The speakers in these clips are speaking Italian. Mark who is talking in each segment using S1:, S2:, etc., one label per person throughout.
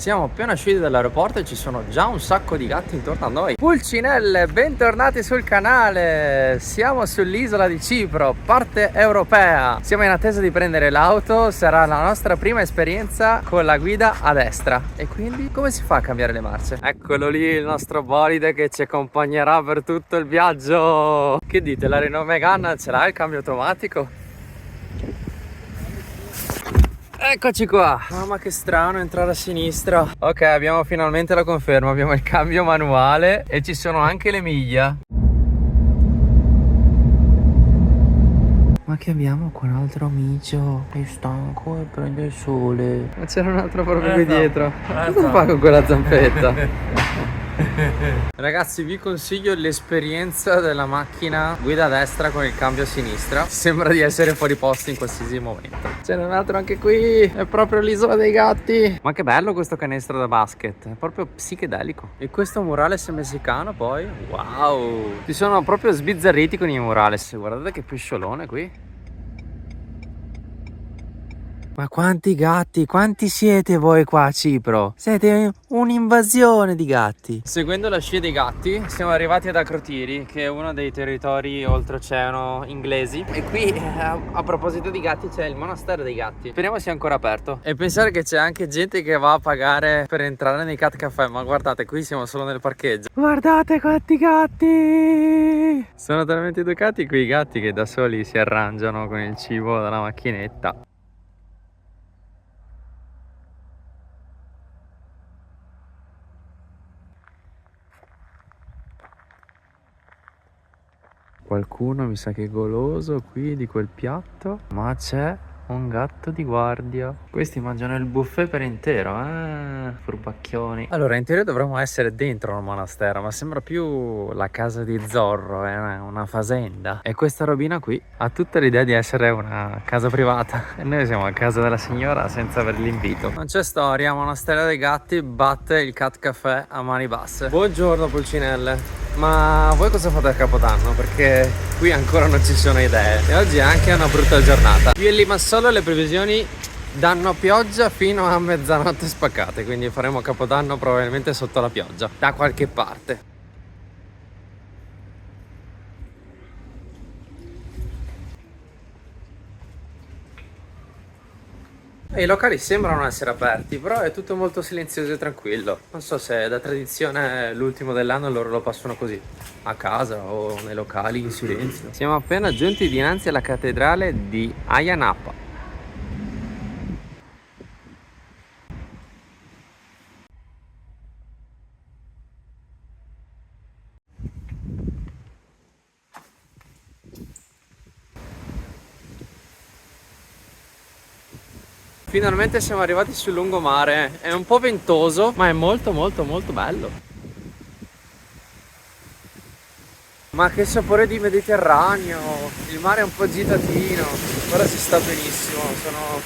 S1: Siamo appena usciti dall'aeroporto e ci sono già un sacco di gatti intorno a noi. Pulcinelle, bentornati sul canale. Siamo sull'isola di Cipro, parte europea. Siamo in attesa di prendere l'auto. Sarà la nostra prima esperienza con la guida a destra. E quindi come si fa a cambiare le marce? Eccolo lì il nostro bolide che ci accompagnerà per tutto il viaggio. Che dite, la Renault Megane ce l'ha il cambio automatico? Eccoci qua. Mamma che strano entrare a sinistra. Ok, abbiamo finalmente la conferma. Abbiamo il cambio manuale e ci sono anche le miglia. Ma che abbiamo qua un altro amico. È stanco e prende il sole. Ma c'era un altro proprio qui dietro. Cosa fa con quella zampetta? Ragazzi, vi consiglio l'esperienza della macchina guida a destra con il cambio a sinistra. Sembra di essere fuori posto in qualsiasi momento. C'è un altro anche qui. È proprio l'isola dei gatti. Ma che bello questo canestro da basket. È proprio psichedelico. E questo murales messicano poi. Wow. Si sono proprio sbizzarriti con i murales. Guardate che pesciolone qui. Ma quanti gatti, quanti siete voi qua a Cipro? Siete un'invasione di gatti. Seguendo la scia dei gatti siamo arrivati ad Akrotiri, che è uno dei territori oltreoceano inglesi. E qui a proposito di gatti c'è il monastero dei gatti. Speriamo sia ancora aperto. E pensare che c'è anche gente che va a pagare per entrare nei cat caffè. Ma guardate, qui siamo solo nel parcheggio. Guardate quanti gatti! Sono talmente educati quei gatti che da soli si arrangiano con il cibo dalla macchinetta. Qualcuno mi sa che è goloso qui di quel piatto, ma c'è un gatto di guardia. Questi mangiano il buffet per intero, furbacchioni. Allora, in teoria dovremmo essere dentro un monastero, ma sembra più la casa di Zorro, è una fazenda. E questa robina qui ha tutta l'idea di essere una casa privata. E noi siamo a casa della signora senza aver l'invito. Non c'è storia, monastero dei gatti batte il cat caffè a mani basse. Buongiorno Pulcinelle. Ma voi cosa fate a Capodanno? Perché qui ancora non ci sono idee. E oggi è anche una brutta giornata. Qui a Limassolo le previsioni danno pioggia fino a mezzanotte spaccate. Quindi faremo Capodanno probabilmente sotto la pioggia, da qualche parte. E i locali sembrano essere aperti, però è tutto molto silenzioso e tranquillo. Non so se da tradizione l'ultimo dell'anno loro lo passano così, a casa o nei locali in silenzio. Siamo appena giunti dinanzi alla cattedrale di Ayia Napa. Finalmente siamo arrivati sul lungomare, è un po' ventoso, ma è molto molto molto bello. Ma che sapore di Mediterraneo, il mare è un po' agitatino, ora si sta benissimo, sono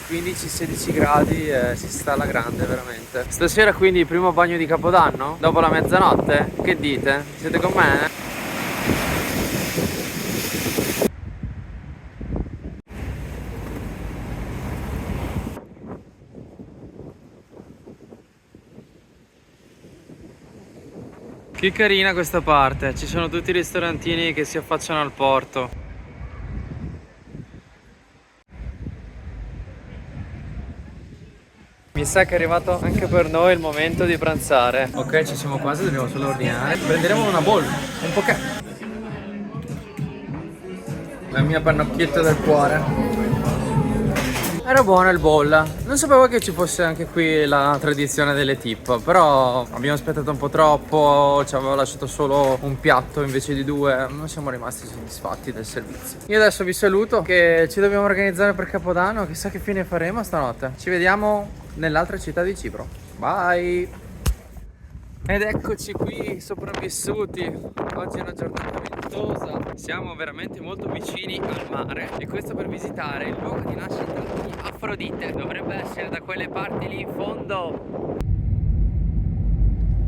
S1: 15-16 gradi e si sta alla grande veramente. Stasera quindi il primo bagno di Capodanno? Dopo la mezzanotte? Che dite? Siete con me? Che carina questa parte, ci sono tutti i ristorantini che si affacciano al porto. Mi sa che è arrivato anche per noi il momento di pranzare. Ok, ci siamo quasi, dobbiamo solo ordinare. Prenderemo una bowl, un poké. La mia pannocchietta del cuore. Era buono il bowl. Non sapevo che ci fosse anche qui la tradizione delle tip, però abbiamo aspettato un po' troppo, ci aveva lasciato solo un piatto invece di due, non siamo rimasti soddisfatti del servizio. Io adesso vi saluto, che ci dobbiamo organizzare per Capodanno, chissà che fine faremo stanotte. Ci vediamo nell'altra città di Cipro. Bye! Ed eccoci qui, sopravvissuti. Oggi è una giornata ventosa, siamo veramente molto vicini al mare e questo per visitare il luogo di nascita di Afrodite. Dovrebbe essere da quelle parti lì in fondo.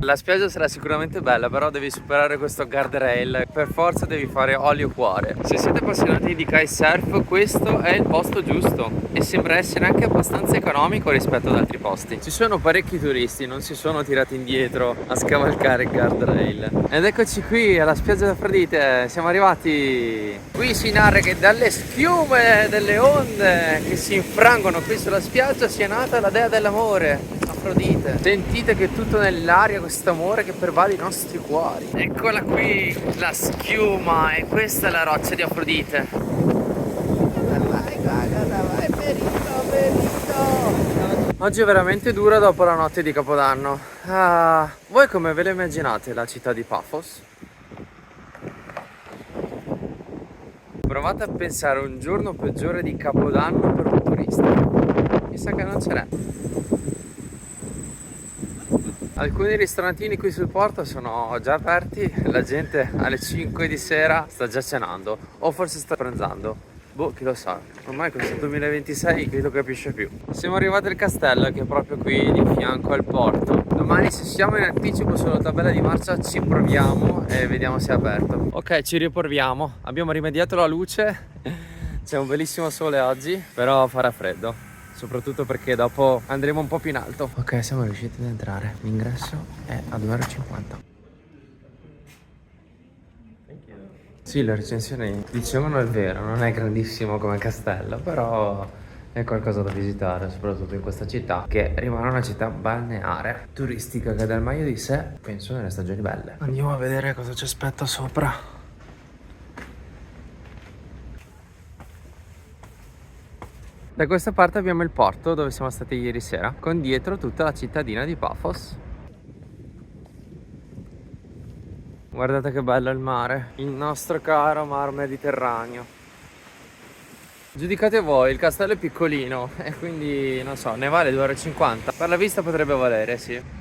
S1: La spiaggia sarà sicuramente bella, però devi superare questo guardrail. Per forza devi fare olio cuore. Se siete appassionati di kitesurf, questo è il posto giusto e sembra essere anche abbastanza economico rispetto ad altri posti. Ci sono parecchi turisti, non si sono tirati indietro a scavalcare il guardrail. Ed eccoci qui alla spiaggia d'Afrodite. Siamo arrivati. Qui si narra che dalle schiume delle onde che si infrangono qui sulla spiaggia sia nata la dea dell'amore, Afrodite. Sentite che tutto nell'aria questo amore che pervade i nostri cuori. Eccola qui la schiuma e questa è la roccia di Afrodite. Vai, perito. Oggi è veramente dura dopo la notte di Capodanno. Voi come ve la immaginate la città di Paphos? Provate a pensare a un giorno peggiore di Capodanno per un turista. Mi sa che non ce n'è. Alcuni ristorantini qui sul porto sono già aperti, la gente alle 5 di sera sta già cenando o forse sta pranzando. Boh, chi lo sa, ormai questo 2026 chi lo capisce più. Siamo arrivati al castello che è proprio qui di fianco al porto. Domani se siamo in anticipo sulla tabella di marcia ci proviamo e vediamo se è aperto. Ok, ci riproviamo, abbiamo rimediato la luce, c'è un bellissimo sole oggi, però farà freddo. Soprattutto perché dopo andremo un po' più in alto. Ok, siamo riusciti ad entrare. L'ingresso è a 2,50 €. Sì, le recensioni dicevano il vero, non è grandissimo come castello, però è qualcosa da visitare, soprattutto in questa città, che rimane una città balneare, turistica, che dà il meglio di sé, penso, nelle stagioni belle. Andiamo a vedere cosa ci aspetta sopra. Da questa parte abbiamo il porto dove siamo stati ieri sera, con dietro tutta la cittadina di Paphos. Guardate che bello il mare, il nostro caro mar Mediterraneo. Giudicate voi, il castello è piccolino e quindi non so, ne vale 2,50 €. Per la vista potrebbe valere, sì.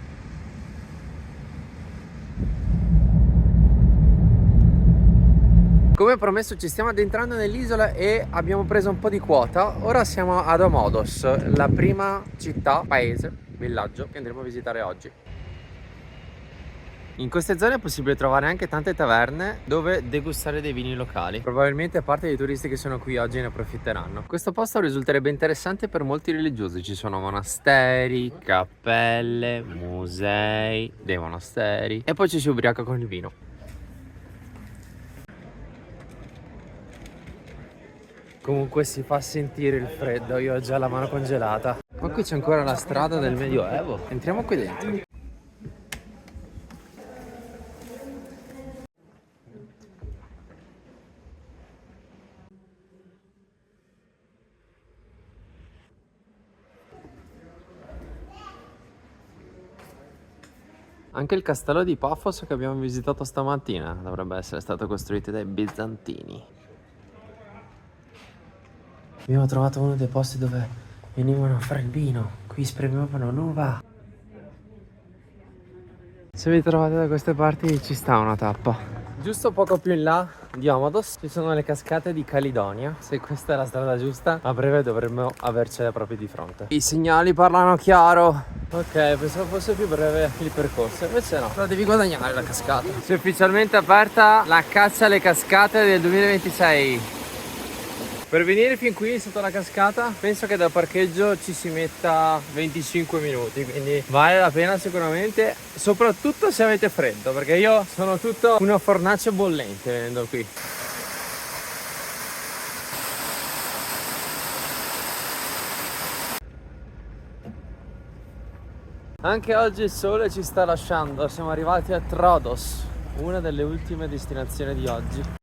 S1: Come promesso ci stiamo addentrando nell'isola e abbiamo preso un po' di quota. Ora siamo ad Amodos, la prima città, paese, villaggio che andremo a visitare oggi. In queste zone è possibile trovare anche tante taverne dove degustare dei vini locali. Probabilmente parte dei turisti che sono qui oggi ne approfitteranno. Questo posto risulterebbe interessante per molti religiosi. Ci sono monasteri, cappelle, musei, dei monasteri e poi ci si ubriaca con il vino. Comunque si fa sentire il freddo, io ho già la mano congelata. Ma qui c'è ancora la strada del Medioevo. Entriamo qui dentro. Anche il castello di Paphos che abbiamo visitato stamattina dovrebbe essere stato costruito dai bizantini. Abbiamo trovato uno dei posti dove venivano a fare il vino. Qui spremevano l'uva. Se vi trovate da queste parti ci sta una tappa. Giusto poco più in là di Amodos ci sono le cascate di Calidonia. Se questa è la strada giusta, a breve dovremmo avercele proprio di fronte. I segnali parlano chiaro. Ok, pensavo fosse più breve il percorso, invece no, la devi guadagnare la cascata. Si è ufficialmente aperta la caccia alle cascate del 2026. Per venire fin qui sotto la cascata penso che dal parcheggio ci si metta 25 minuti, quindi vale la pena sicuramente, soprattutto se avete freddo, perché io sono tutto una fornace bollente venendo qui. Anche oggi il sole ci sta lasciando, siamo arrivati a Troodos, una delle ultime destinazioni di oggi.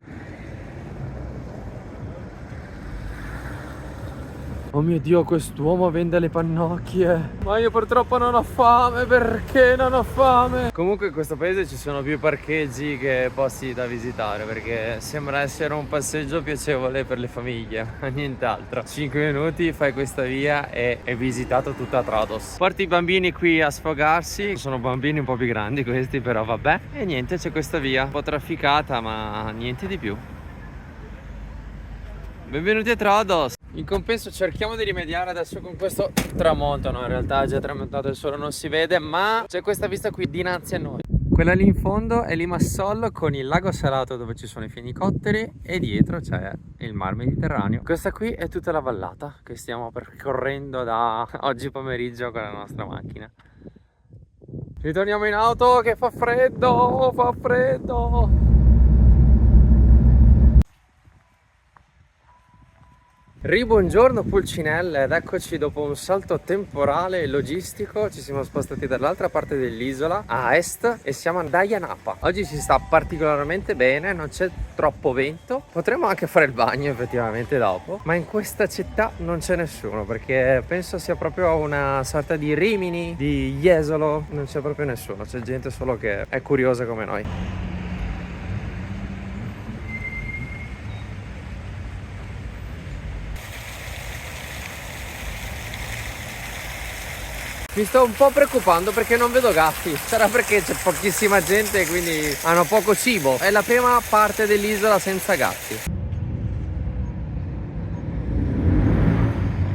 S1: Oh mio Dio, quest'uomo vende le pannocchie. Ma io purtroppo non ho fame, perché non ho fame? Comunque in questo paese ci sono più parcheggi che posti da visitare, perché sembra essere un passeggio piacevole per le famiglie, ma nient'altro. 5 minuti, fai questa via e hai visitato tutta Troodos. Porti i bambini qui a sfogarsi, sono bambini un po' più grandi questi, però vabbè. E niente, c'è questa via, un po' trafficata, ma niente di più. Benvenuti a Troodos! In compenso cerchiamo di rimediare adesso con questo tramonto. No, in realtà è già tramontato, il sole non si vede, ma c'è questa vista qui dinanzi a noi. Quella lì in fondo è Limassol con il lago salato dove ci sono i fenicotteri e dietro c'è il mar Mediterraneo. Questa qui è tutta la vallata che stiamo percorrendo da oggi pomeriggio con la nostra macchina. Ritorniamo in auto che fa freddo, fa freddo. Buongiorno Pulcinelle, ed eccoci dopo un salto temporale e logistico. Ci siamo spostati dall'altra parte dell'isola a est e siamo ad Ayia Napa. Oggi si sta particolarmente bene, non c'è troppo vento. Potremmo anche fare il bagno effettivamente dopo, ma in questa città non c'è nessuno perché penso sia proprio una sorta di Rimini, di Jesolo. Non c'è proprio nessuno, c'è gente solo che è curiosa come noi. Mi sto un po' preoccupando perché non vedo gatti. Sarà perché c'è pochissima gente e quindi hanno poco cibo. È la prima parte dell'isola senza gatti.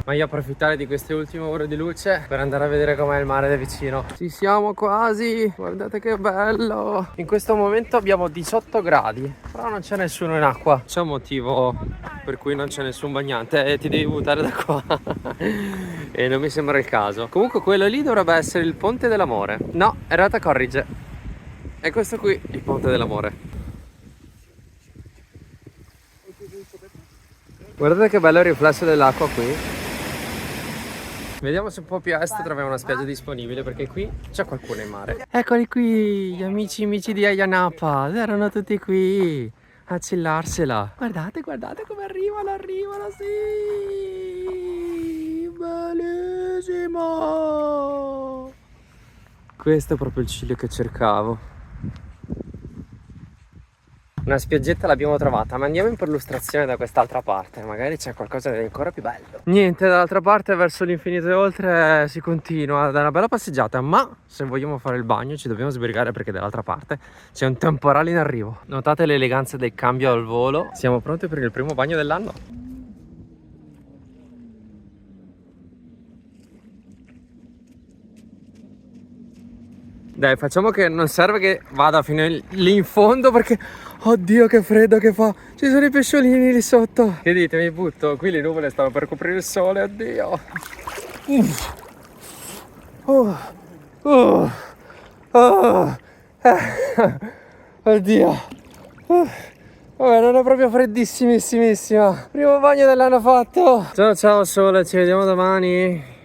S1: Meglio approfittare di queste ultime ore di luce per andare a vedere com'è il mare da vicino. Ci siamo quasi, guardate che bello. In questo momento abbiamo 18 gradi, però non c'è nessuno in acqua. C'è un motivo per cui non c'è nessun bagnante e ti devi buttare da qua. E non mi sembra il caso. Comunque quello lì dovrebbe essere il Ponte dell'Amore. No, in realtà corrige. È questo qui il Ponte dell'Amore. Guardate che bello il riflesso dell'acqua qui. Vediamo se un po' più a est troviamo una spiaggia disponibile perché qui c'è qualcuno in mare. Eccoli qui, gli amici di Ayia Napa. Erano tutti qui a chillarsela. Guardate, guardate come arrivano, sì! Bellissimo! Questo è proprio il ciglio che cercavo. Una spiaggetta l'abbiamo trovata, ma andiamo in perlustrazione da quest'altra parte, magari c'è qualcosa di ancora più bello. Niente, dall'altra parte verso l'infinito e oltre si continua, da una bella passeggiata, ma se vogliamo fare il bagno ci dobbiamo sbrigare perché dall'altra parte c'è un temporale in arrivo. Notate l'eleganza del cambio al volo, siamo pronti per il primo bagno dell'anno. Dai, facciamo che non serve che vada fino lì in fondo perché... Oddio che freddo che fa! Ci sono i pesciolini lì sotto! Che dite, mi butto? Qui le nuvole stanno per coprire il sole, oddio! Oddio! Vabbè, non è proprio freddissimissima! Primo bagno dell'anno fatto! Ciao ciao sole, ci vediamo domani!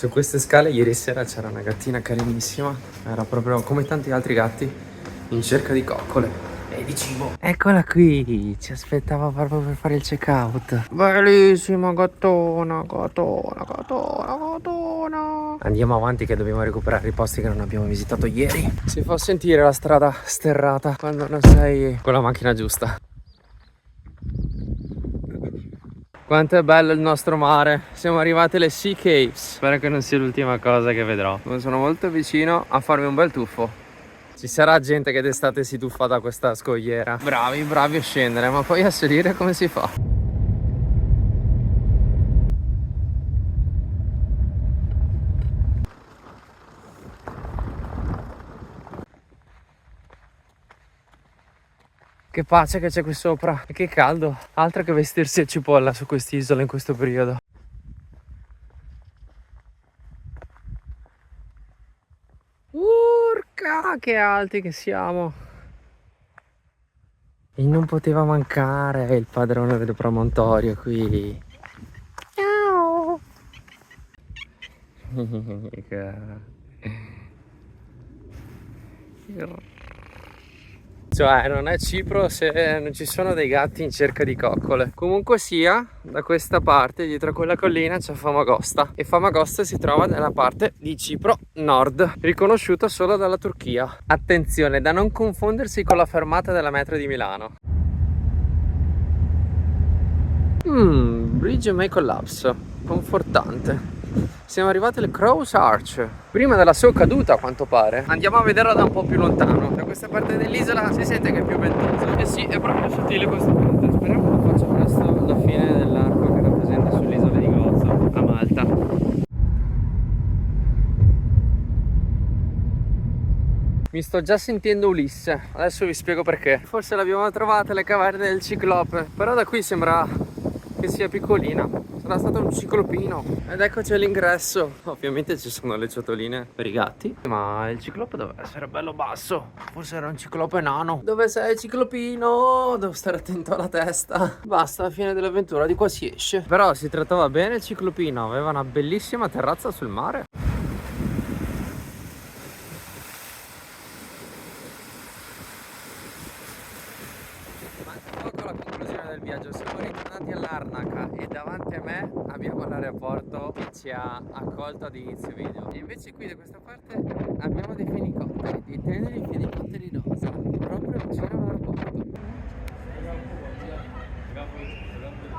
S1: Su queste scale ieri sera c'era una gattina carinissima, era proprio come tanti altri gatti in cerca di coccole e di cibo. Eccola qui, ci aspettava proprio per fare il check out. Bellissima gattona, gattona, gattona, gattona. Andiamo avanti che dobbiamo recuperare i posti che non abbiamo visitato ieri. Si fa sentire la strada sterrata quando non sei con la macchina giusta. Quanto è bello il nostro mare. Siamo arrivati alle Sea Caves. Spero che non sia l'ultima cosa che vedrò. Sono molto vicino a farmi un bel tuffo. Ci sarà gente che d'estate si tuffa da questa scogliera. Bravi, bravi a scendere, ma poi a salire come si fa? Che pace che c'è qui sopra. E che caldo. Altro che vestirsi a cipolla su quest'isola in questo periodo. Urca, che alti che siamo. E non poteva mancare il padrone del promontorio qui. Ciao. Cioè non è Cipro se non ci sono dei gatti in cerca di coccole. Comunque sia, da questa parte dietro a quella collina c'è Famagosta e Famagosta si trova nella parte di Cipro nord, riconosciuta solo dalla Turchia. Attenzione, da non confondersi con la fermata della metro di Milano. Bridge may collapse, confortante. Siamo arrivati al Crow's Arch, prima della sua caduta a quanto pare. Andiamo a vederla da un po' più lontano. Da questa parte dell'isola si sente che è più ventoso. E sì, è proprio sottile questa parte. Speriamo che faccia presto la fine dell'arco che era presente sull'isola di Gozo a Malta. Mi sto già sentendo Ulisse, adesso vi spiego perché. Forse l'abbiamo trovata alle caverne del Ciclope, però da qui sembra che sia piccolina. Sarà stato un ciclopino. Ed eccoci all'ingresso. Ovviamente ci sono le ciotoline per i gatti, ma il Ciclope doveva essere bello basso. Forse era un Ciclope nano. Dove sei, ciclopino? Devo stare attento alla testa. Basta, la fine dell'avventura, di qua si esce. Però si trattava bene il ciclopino, aveva una bellissima terrazza sul mare. Poco la conclusione del viaggio, siamo ritornati all'Arnaca e davanti a me abbiamo l'aeroporto che ci ha accolto ad inizio video. E invece qui da questa parte abbiamo dei fenicotteri, dei teneri fenicotteri rosa, proprio vicino all'aeroporto.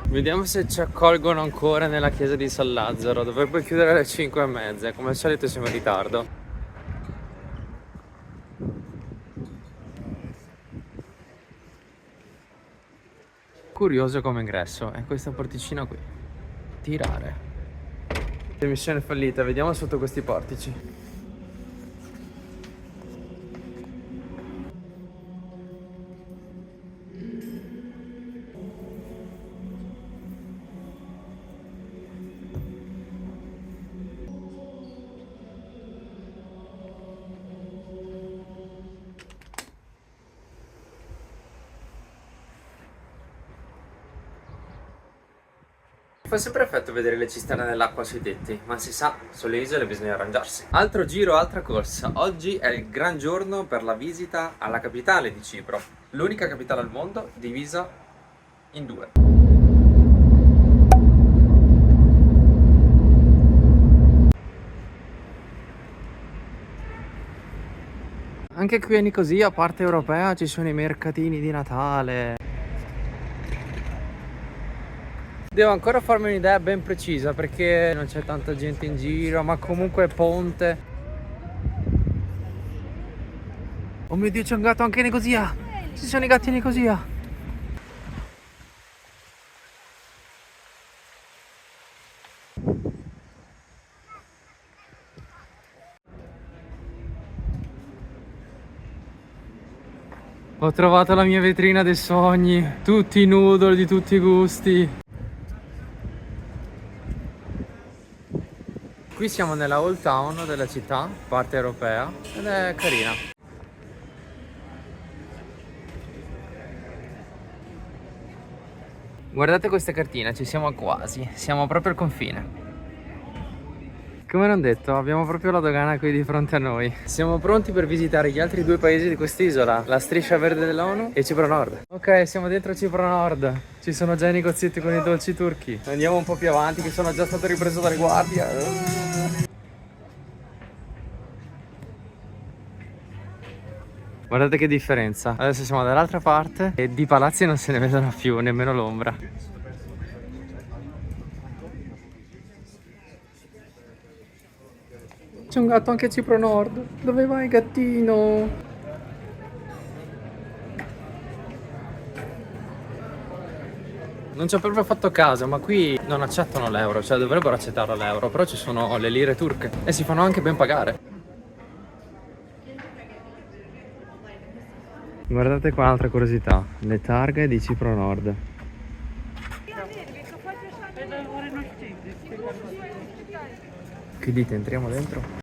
S1: Vediamo se ci accolgono ancora nella chiesa di San Lazzaro. Dovrebbe chiudere alle 5:30, come al solito siamo in ritardo. Curioso come ingresso è questa porticina qui. Tirare. Missione fallita, vediamo sotto questi portici. Fa sempre effetto vedere le cisterne dell'acqua sui tetti, ma si sa, sulle isole bisogna arrangiarsi. Altro giro, altra corsa. Oggi è il gran giorno per la visita alla capitale di Cipro, l'unica capitale al mondo divisa in due. Anche qui a Nicosia, parte europea, ci sono i mercatini di Natale. Devo ancora farmi un'idea ben precisa perché non c'è tanta gente in giro, ma comunque è ponte. Oh mio Dio, c'è un gatto anche in Nicosia! Ci sono i gatti in Nicosia! Ho trovato la mia vetrina dei sogni, tutti i noodle di tutti i gusti. Qui siamo nella Old Town della città, parte europea, ed è carina. Guardate questa cartina, ci siamo quasi, siamo proprio al confine. Come non detto, abbiamo proprio la dogana qui di fronte a noi. Siamo pronti per visitare gli altri due paesi di quest'isola, la striscia verde dell'ONU e Cipro Nord. Ok, siamo dentro Cipro Nord. Ci sono già i negozietti con i dolci turchi. Andiamo un po' più avanti che sono già stato ripreso dalle guardie. Guardate che differenza. Adesso siamo dall'altra parte e di palazzi non se ne vedono più, nemmeno l'ombra. C'è un gatto anche a Cipro Nord. Dove vai, gattino? Non ci ho proprio fatto caso, ma qui non accettano l'euro, cioè dovrebbero accettare l'euro, però ci sono le lire turche e si fanno anche ben pagare. Guardate qua un'altra curiosità, le targhe di Cipro Nord. Che dite, entriamo dentro?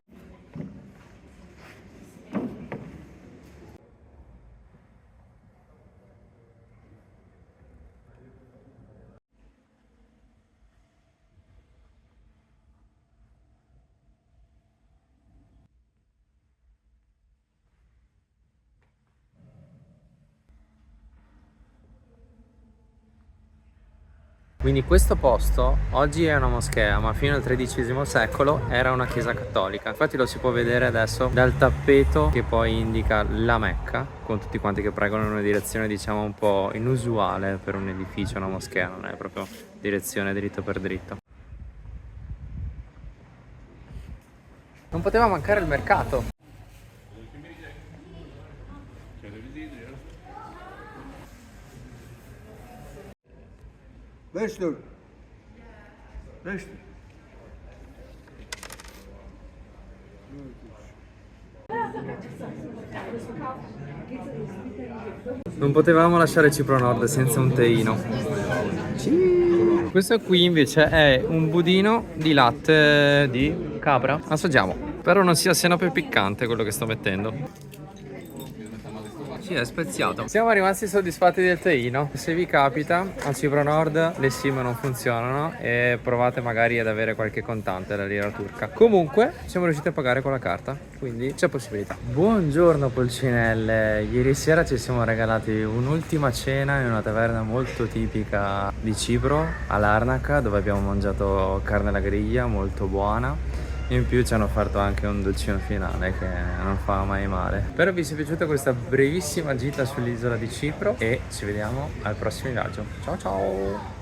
S1: Quindi questo posto oggi è una moschea, ma fino al XIII secolo era una chiesa cattolica. Infatti lo si può vedere adesso dal tappeto che poi indica la Mecca, con tutti quanti che pregano in una direzione diciamo un po' inusuale per un edificio, una moschea, non è proprio direzione dritto per dritto. poteva mancare il mercato. Non potevamo lasciare Cipro Nord senza un teino. Questo qui invece è un budino di latte di capra. Assaggiamo. Spero non sia senope piccante quello che sto mettendo. Sì, è speziato. Siamo rimasti soddisfatti del teino. Se vi capita, a Cipro Nord le SIM non funzionano e provate magari ad avere qualche contante, la lira turca. Comunque siamo riusciti a pagare con la carta, quindi c'è possibilità. Buongiorno Polcinelle. Ieri sera ci siamo regalati un'ultima cena in una taverna molto tipica di Cipro, a Larnaca, dove abbiamo mangiato carne alla griglia molto buona. In più ci hanno offerto anche un dolcino finale che non fa mai male. Spero vi sia piaciuta questa brevissima gita sull'isola di Cipro e ci vediamo al prossimo viaggio. Ciao ciao!